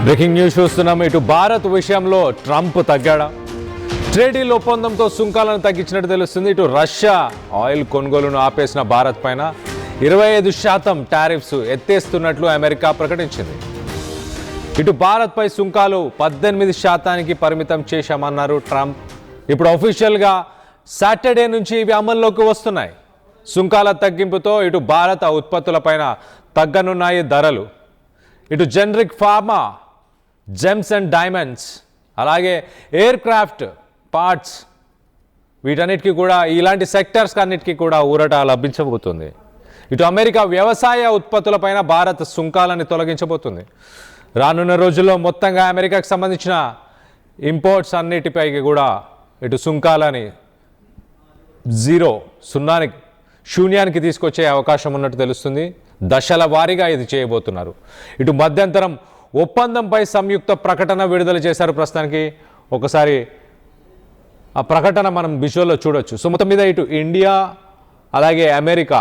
Breaking news చూస్తున్నాం. ఇటు భారత్ విషయంలో ట్రంప్ తగ్గాడా? ట్రేడ్ డీల్ ఒప్పందంతో సుంకాలను తగ్గించినట్టు తెలుస్తుంది. ఇటు రష్యా ఆయిల్ కొనుగోలును ఆపేసిన భారత్ పైన 25% టారిఫ్స్ ఎత్తేస్తున్నట్లు అమెరికా ప్రకటించింది. ఇటు భారత్పై సుంకాలు 18% పరిమితం చేశామన్నారు ట్రంప్. ఇప్పుడు అఫీషియల్గా సాటర్డే నుంచి ఇవి అమల్లోకి వస్తున్నాయి. సుంకాల తగ్గింపుతో ఇటు భారత ఉత్పత్తులపైన తగ్గనున్నాయి ధరలు. ఇటు generic pharma, gems and diamonds, అలాగే ఎయిర్ క్రాఫ్ట్ పార్ట్స్, వీటన్నిటికీ కూడా ఇలాంటి సెక్టర్స్ అన్నిటికీ కూడా ఊరట లభించబోతుంది. ఇటు అమెరికా వ్యవసాయ ఉత్పత్తులపైన భారత్ సుంకాలని తొలగించబోతుంది. రానున్న రోజుల్లో మొత్తంగా అమెరికాకు సంబంధించిన ఇంపోర్ట్స్ అన్నిటిపైకి కూడా ఇటు సుంకాలని శూన్యానికి తీసుకొచ్చే అవకాశం ఉన్నట్టు తెలుస్తుంది. దశల వారీగా ఇది చేయబోతున్నారు. ఇటు మధ్యంతరం ఒప్పందంపై సంయుక్త ప్రకటన విడుదల చేశారు. ప్రస్తుతానికి ఒకసారి ఆ ప్రకటన మనం విజువల్లో చూడొచ్చు. సో మొత్తం మీద ఇటు ఇండియా అలాగే అమెరికా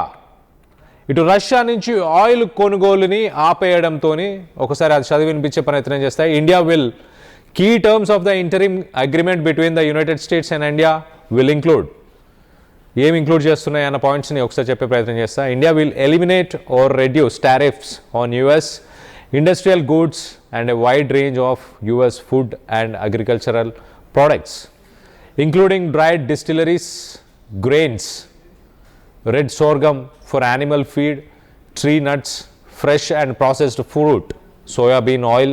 ఇటు రష్యా నుంచి ఆయిల్ కొనుగోలుని ఆపేయడంతో ఒకసారి అది చదివి వినిపించే ప్రయత్నం చేస్తాయి. India will key terms of the interim agreement between the United States and India will include, ఏం ఇంక్లూడ్ చేస్తున్నాయి అన్న పాయింట్స్ని ఒకసారి చెప్పే ప్రయత్నం చేస్తా. India will eliminate or reduce tariffs on US industrial goods and a wide range of US food and agricultural products, including dried distilleries, grains, red sorghum for animal feed, tree nuts, fresh and processed fruit, soya bean oil,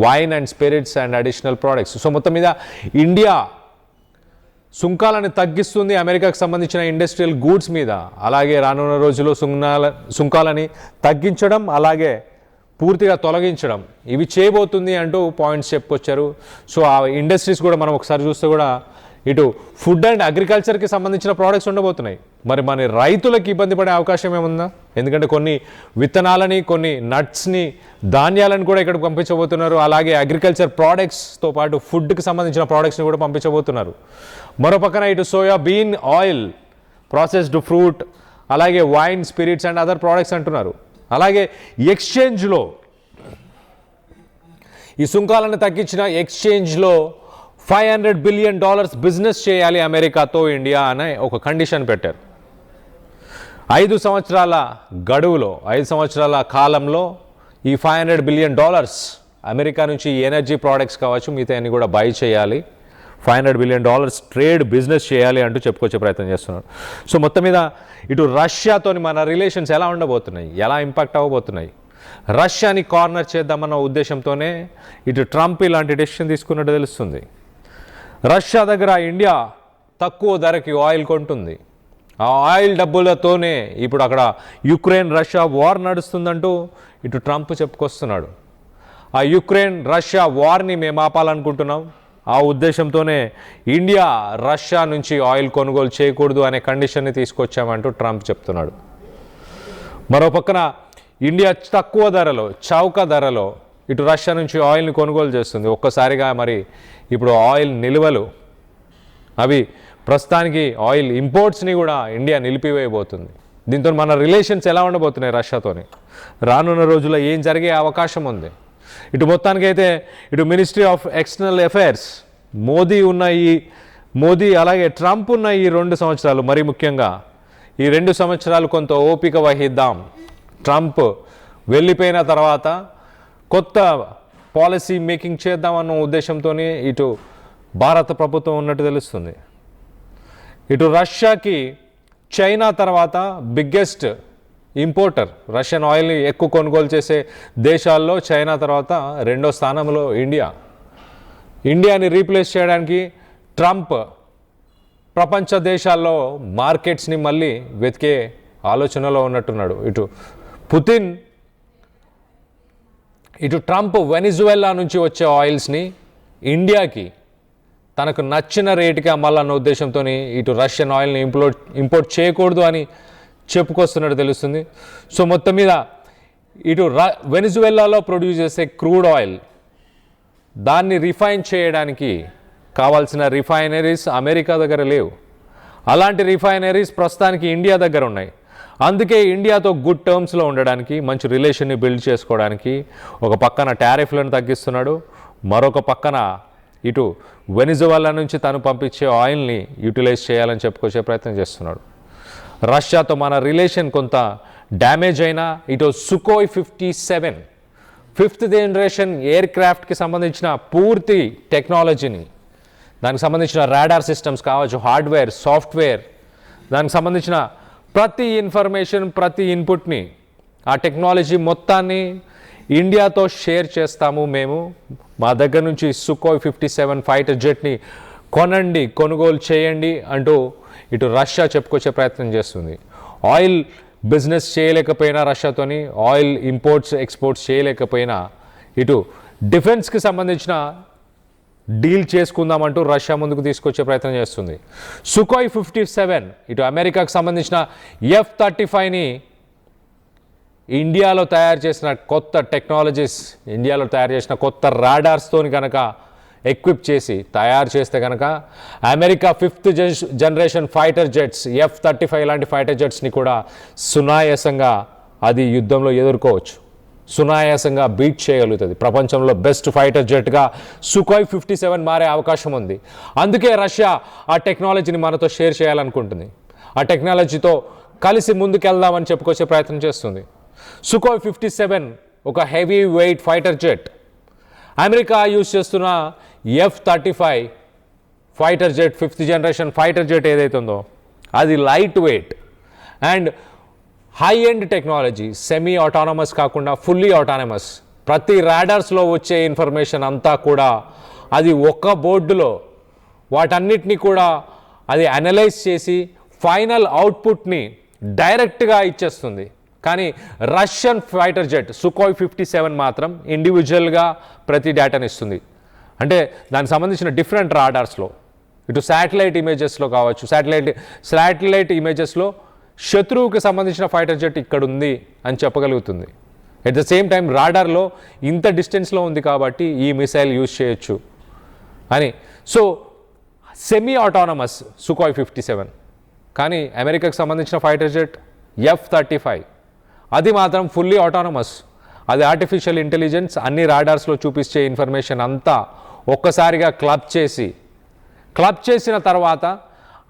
wine and spirits and additional products. So మొత్తం మీద India సుంకాలను తగ్గిస్తుంది అమెరికాకు సంబంధించిన industrial goods మీద. అలాగే రానున్న రోజుల్లో సుంకాలని తగ్గించడం అలాగే పూర్తిగా తొలగించడం ఇవి చేయబోతుంది అంటూ పాయింట్స్ చెప్పుకొచ్చారు. సో ఆ ఇండస్ట్రీస్ కూడా మనం ఒకసారి చూస్తే కూడా ఇటు ఫుడ్ అండ్ అగ్రికల్చర్కి సంబంధించిన ప్రోడక్ట్స్ ఉండబోతున్నాయి. మరి మన రైతులకు ఇబ్బంది పడే అవకాశం ఏముందా? ఎందుకంటే కొన్ని విత్తనాలని, కొన్ని నట్స్ని, ధాన్యాలను కూడా ఇక్కడికి పంపించబోతున్నారు. అలాగే అగ్రికల్చర్ ప్రోడక్ట్స్తో పాటు ఫుడ్కి సంబంధించిన ప్రోడక్ట్స్ని కూడా పంపించబోతున్నారు. మరోపక్కన ఇటు soya bean oil, processed fruit, అలాగే wine, spirits and other products అంటున్నారు. అలాగే ఎక్స్చేంజ్లో ఈ సుంకాలను తగ్గించిన ఎక్స్చేంజ్లో $500 బిలియన్ బిజినెస్ చేయాలి అమెరికాతో ఇండియా అనే ఒక కండిషన్ పెట్టారు. 5 సంవత్సరాల గడువులో, 5 సంవత్సరాల కాలంలో ఈ $500 బిలియన్ అమెరికా నుంచి ఎనర్జీ ప్రోడక్ట్స్ కావచ్చు మిగతా అన్ని కూడా బై చేయాలి. $500 బిలియన్ ట్రేడ్ బిజినెస్ చేయాలి అంటూ చెప్పుకొచ్చే ప్రయత్నం చేస్తున్నారు. సో మొత్తం మీద ఇటు రష్యాతో మన రిలేషన్స్ ఎలా ఉండబోతున్నాయి, ఎలా ఇంపాక్ట్ అవ్వబోతున్నాయి, రష్యాని కార్నర్ చేద్దామన్న ఉద్దేశంతోనే ఇటు ట్రంప్ ఇలాంటి డెసిషన్ తీసుకున్నట్టు తెలుస్తుంది. రష్యా దగ్గర ఇండియా తక్కువ ధరకి ఆయిల్ కొంటుంది. ఆ ఆయిల్ డబ్బులతోనే ఇప్పుడు అక్కడ యుక్రెయిన్ రష్యా వార్ నడుస్తుందంటూ ఇటు ట్రంప్ చెప్పుకొస్తున్నాడు. ఆ యుక్రెయిన్ రష్యా వార్ని మేము ఆపాలనుకుంటున్నాం, ఆ ఉద్దేశంతోనే ఇండియా రష్యా నుంచి ఆయిల్ కొనుగోలు చేయకూడదు అనే కండిషన్ని తీసుకొచ్చామంటూ ట్రంప్ చెప్తున్నాడు. మరోపక్కన ఇండియా తక్కువ ధరలో, చౌక ధరలో ఇటు రష్యా నుంచి ఆయిల్ని కొనుగోలు చేస్తుంది. ఒక్కసారిగా మరి ఇప్పుడు ఆయిల్ నిల్వలు అవి ప్రస్తుతానికి ఆయిల్ ఇంపోర్ట్స్ని కూడా ఇండియా నిలిపివేయబోతుంది. దీంతో మన రిలేషన్స్ ఎలా ఉండబోతున్నాయి రష్యాతోని, రానున్న రోజుల్లో ఏం జరిగే అవకాశం ఉంది? ఇటు మొత్తానికైతే ఇటు ministry of external affairs Modi అలాగే ట్రంప్ ఉన్న ఈ 2 సంవత్సరాలు, మరీ ముఖ్యంగా ఈ 2 సంవత్సరాలు కొంత ఓపిక వహిద్దాం, ట్రంప్ వెళ్ళిపోయిన తర్వాత కొత్త పాలసీ మేకింగ్ చేద్దామన్న ఉద్దేశంతోనే ఇటు భారత ప్రభుత్వం ఉన్నట్టు తెలుస్తుంది. ఇటు రష్యాకి చైనా తర్వాత బిగ్గెస్ట్ ఇంపోర్టర్, రష్యన్ ఆయిల్ని ఎక్కువ కొనుగోలు చేసే దేశాల్లో చైనా తర్వాత 2వ స్థానంలో ఇండియాని రీప్లేస్ చేయడానికి ట్రంప్ ప్రపంచ దేశాల్లో మార్కెట్స్ని మళ్ళీ వెతికే ఆలోచనలో ఉన్నట్టున్నాడు. ఇటు పుతిన్, ఇటు ట్రంప్ వెనిజువెలా నుంచి వచ్చే ఆయిల్స్ని ఇండియాకి తనకు నచ్చిన రేటుకి అమ్మాలన్న ఉద్దేశంతో ఇటు రష్యన్ ఆయిల్ని ఇంపోర్ట్ చేయకూడదు అని చెప్పుకొస్తున్నట్టు తెలుస్తుంది. సో మొత్తం మీద ఇటు వెనిజువెలాలో ప్రొడ్యూస్ చేసే క్రూడ్ ఆయిల్ దాన్ని రిఫైన్ చేయడానికి కావాల్సిన రిఫైనరీస్ అమెరికా దగ్గర లేవు. అలాంటి రిఫైనరీస్ ప్రస్తుతానికి ఇండియా దగ్గర ఉన్నాయి. అందుకే ఇండియాతో గుడ్ టర్మ్స్లో ఉండడానికి, మంచి రిలేషన్ని బిల్డ్ చేసుకోవడానికి ఒక పక్కన టారిఫ్లను తగ్గిస్తున్నాడు, మరొక పక్కన ఇటు వెనిజువలా నుంచి తను పంపించే ఆయిల్ని యూటిలైజ్ చేయాలని చెప్పుకొచ్చే ప్రయత్నం చేస్తున్నాడు. రష్యాతో మన రిలేషన్ కొంత డ్యామేజ్ అయినా ఇటు సుకోయ్ 57 5th జనరేషన్ ఎయిర్ క్రాఫ్ట్కి సంబంధించిన పూర్తి టెక్నాలజీని, దానికి సంబంధించిన రాడార్ సిస్టమ్స్ కావచ్చు, హార్డ్వేర్, సాఫ్ట్వేర్, దానికి సంబంధించిన ప్రతి ఇన్ఫర్మేషన్, ప్రతి ఇన్పుట్ని, ఆ టెక్నాలజీ మొత్తాన్ని ఇండియాతో షేర్ చేస్తాము మేము. మా దగ్గర నుంచి సుకోయ్ 57 ఫైటర్ జెట్ని కొనండి, కొనుగోలు చేయండి అంటూ ఇటు రష్యా చెప్పుకొచ్చే ప్రయత్నం చేస్తుంది. ఆయిల్ బిజినెస్ చేయలేకపోయినా, రష్యాతోని ఆయిల్ ఇంపోర్ట్స్ ఎక్స్పోర్ట్స్ చేయలేకపోయినా ఇటు డిఫెన్స్కి సంబంధించిన డీల్ చేసుకుందామంటూ రష్యా ముందుకు తీసుకొచ్చే ప్రయత్నం చేస్తుంది. సుకోయ్ 57 ఇటు అమెరికాకు సంబంధించిన F-35ని ఇండియాలో తయారు చేసిన కొత్త టెక్నాలజీస్, ఇండియాలో తయారు చేసిన కొత్త రాడార్స్తోని కనుక ఎక్విప్ చేసి తయారు చేస్తే కనుక America 5th generation fighter jets F-35 లాంటి ఫైటర్ జెట్స్ని కూడా సునాయాసంగా అది యుద్ధంలో ఎదుర్కోవచ్చు, సునాయాసంగా బీట్ చేయగలుగుతుంది. ప్రపంచంలో బెస్ట్ ఫైటర్ జెట్గా సుకోయ్ 57 మారే అవకాశం ఉంది. అందుకే రష్యా ఆ టెక్నాలజీని మనతో షేర్ చేయాలనుకుంటుంది, ఆ టెక్నాలజీతో కలిసి ముందుకెళ్దామని చెప్పుకొచ్చే ప్రయత్నం చేస్తుంది. సుకోయ్ 57 ఒక heavy weight fighter jet. America use చేస్తున్న F-35 fighter jet, 5th generation fighter jet ఏదైతే ఉందో అది light weight and high end technology, semi autonomous కాకుండా ఫుల్లీ ఆటోనమస్. ప్రతి రాడార్స్లో వచ్చే ఇన్ఫర్మేషన్ అంతా కూడా అది ఒక్క బోర్డులో వాటన్నిటినీ కూడా అది అనలైజ్ చేసి ఫైనల్ అవుట్పుట్ని డైరెక్ట్గా ఇచ్చేస్తుంది. కానీ రష్యన్ ఫైటర్ జెట్ సుకోయ్ 57 మాత్రం ఇండివిజువల్గా ప్రతి డేటాని ఇస్తుంది. అంటే దానికి సంబంధించిన డిఫరెంట్ రాడార్స్లో, ఇటు శాటిలైట్ ఇమేజెస్లో కావచ్చు, శాటిలైట్ ఇమేజెస్లో శత్రువుకి సంబంధించిన ఫైటర్ జెట్ ఇక్కడ ఉంది అని చెప్పగలుగుతుంది. ఎట్ ద సేమ్ టైం రాడార్లో ఇంత డిస్టెన్స్లో ఉంది కాబట్టి ఈ మిసైల్ యూజ్ చేయొచ్చు అని. So semi autonomous సుకోయ్ 57. కానీ అమెరికాకు సంబంధించిన ఫైటర్ జెట్ F-35 అది మాత్రం ఫుల్లీ ఆటోనమస్. అది ఆర్టిఫిషియల్ ఇంటెలిజెన్స్ అన్ని రాడార్స్లో చూపించే ఇన్ఫర్మేషన్ అంతా ఒక్కసారిగా క్లబ్ చేసిన తర్వాత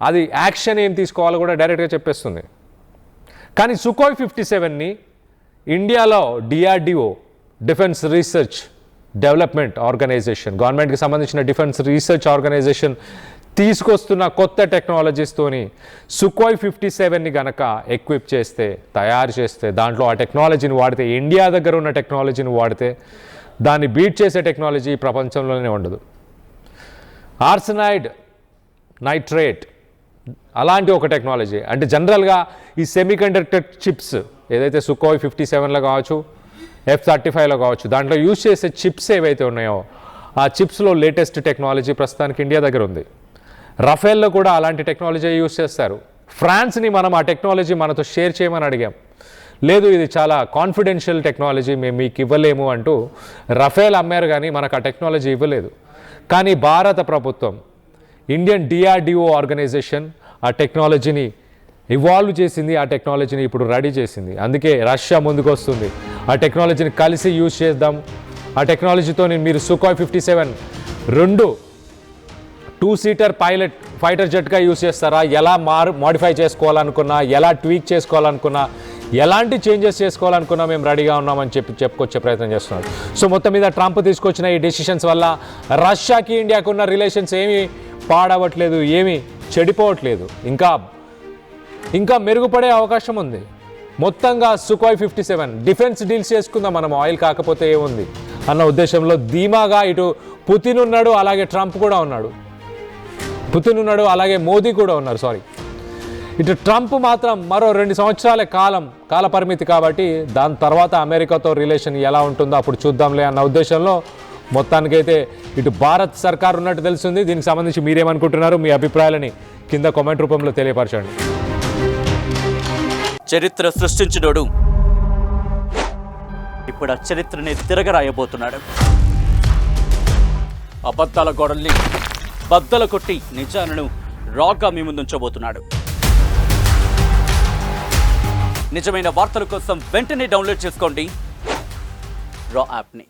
అది యాక్షన్ ఏం తీసుకోవాలో కూడా డైరెక్ట్గా చెప్పేస్తుంది. కానీ సుకోయ్ 57ని ఇండియాలో DRDO, defence research development organisation, గవర్నమెంట్కి సంబంధించిన డిఫెన్స్ రీసెర్చ్ ఆర్గనైజేషన్ తీసుకొస్తున్న కొత్త టెక్నాలజీస్తోని సుకోయ్ 57ని కనుక ఎక్విప్ చేస్తే, తయారు చేస్తే, దాంట్లో ఆ టెక్నాలజీని వాడితే, ఇండియా దగ్గర ఉన్న టెక్నాలజీని వాడితే దాన్ని బీట్ చేసే టెక్నాలజీ ప్రపంచంలోనే ఉండదు. ఆర్సెనైడ్ నైట్రేట్ అలాంటి ఒక టెక్నాలజీ, అంటే జనరల్గా ఈ సెమీకండక్టర్ చిప్స్ ఏదైతే సుకోయ్ 57లో కావచ్చు, F-35లో కావచ్చు, దాంట్లో యూజ్ చేసే చిప్స్ ఏవైతే ఉన్నాయో ఆ చిప్స్లో లేటెస్ట్ టెక్నాలజీ ప్రస్తుతానికి ఇండియా దగ్గర ఉంది. రఫేల్లో కూడా అలాంటి టెక్నాలజీ యూజ్ చేస్తారు. ఫ్రాన్స్ని మనం ఆ టెక్నాలజీ మనతో షేర్ చేయమని అడిగాం. లేదు, ఇది చాలా కాన్ఫిడెన్షియల్ టెక్నాలజీ, మేము మీకు ఇవ్వలేము అంటూ రఫేల్ అమ్మారు, కానీ మనకు ఆ టెక్నాలజీ ఇవ్వలేదు. కానీ భారత ప్రభుత్వం, ఇండియన్ DRDO ఆర్గనైజేషన్ ఆ టెక్నాలజీని ఇవాల్వ్ చేసింది, ఆ టెక్నాలజీని ఇప్పుడు రెడీ చేసింది. అందుకే రష్యా ముందుకు వస్తుంది, ఆ టెక్నాలజీని కలిసి యూజ్ చేద్దాం, ఆ టెక్నాలజీతో మీరు సుకోయ్ 57 2-సీటర్ పైలట్ ఫైటర్ జెట్గా యూజ్ చేస్తారా, ఎలా మాడిఫై చేసుకోవాలనుకున్నా, ఎలా ట్వీక్ చేసుకోవాలనుకున్నా, ఎలాంటి చేంజెస్ చేసుకోవాలనుకున్నా మేము రెడీగా ఉన్నామని చెప్పుకొచ్చే ప్రయత్నం చేస్తున్నారు. సో మొత్తం మీద ట్రంప్ తీసుకొచ్చిన ఈ డెసిషన్స్ వల్ల రష్యాకి ఇండియాకు ఉన్న రిలేషన్స్ ఏమీ పాడవట్లేదు, ఏమీ చెడిపోవట్లేదు, ఇంకా మెరుగుపడే అవకాశం ఉంది. మొత్తంగా సుకోయ్ 57 డిఫెన్స్ డీల్స్ చేసుకుందాం మనం, ఆయిల్ కాకపోతే ఏముంది అన్న ఉద్దేశంలో ధీమాగా ఇటు పుతిన్ ఉన్నాడు, అలాగే ట్రంప్ కూడా ఉన్నాడు, పుతిన్ ఉన్నాడు, అలాగే మోదీ కూడా ఉన్నారు. ఇటు ట్రంప్ మాత్రం మరో 2 సంవత్సరాల కాల పరిమితి కాబట్టి దాని తర్వాత అమెరికాతో రిలేషన్ ఎలా ఉంటుందో అప్పుడు చూద్దాంలే అన్న ఉద్దేశంలో మొత్తానికైతే ఇటు భారత్ సర్కార్ ఉన్నట్టు తెలుస్తుంది. దీనికి సంబంధించి మీరేమనుకుంటున్నారు, మీ అభిప్రాయాలని కింద కామెంట్ రూపంలో తెలియపరచండి. చరిత్ర సృష్టించినోడు ఇప్పుడు ఆ చరిత్రని తిరగరాయబోతున్నాడు. అబద్ధాల గోడల్ని బద్దలు కొట్టి నిజాలను రాగా మీ ముందుంచబోతున్నాడు. నిజమైన వార్తల కోసం వెంటనే డౌన్లోడ్ చేసుకోండి రా యాప్ని.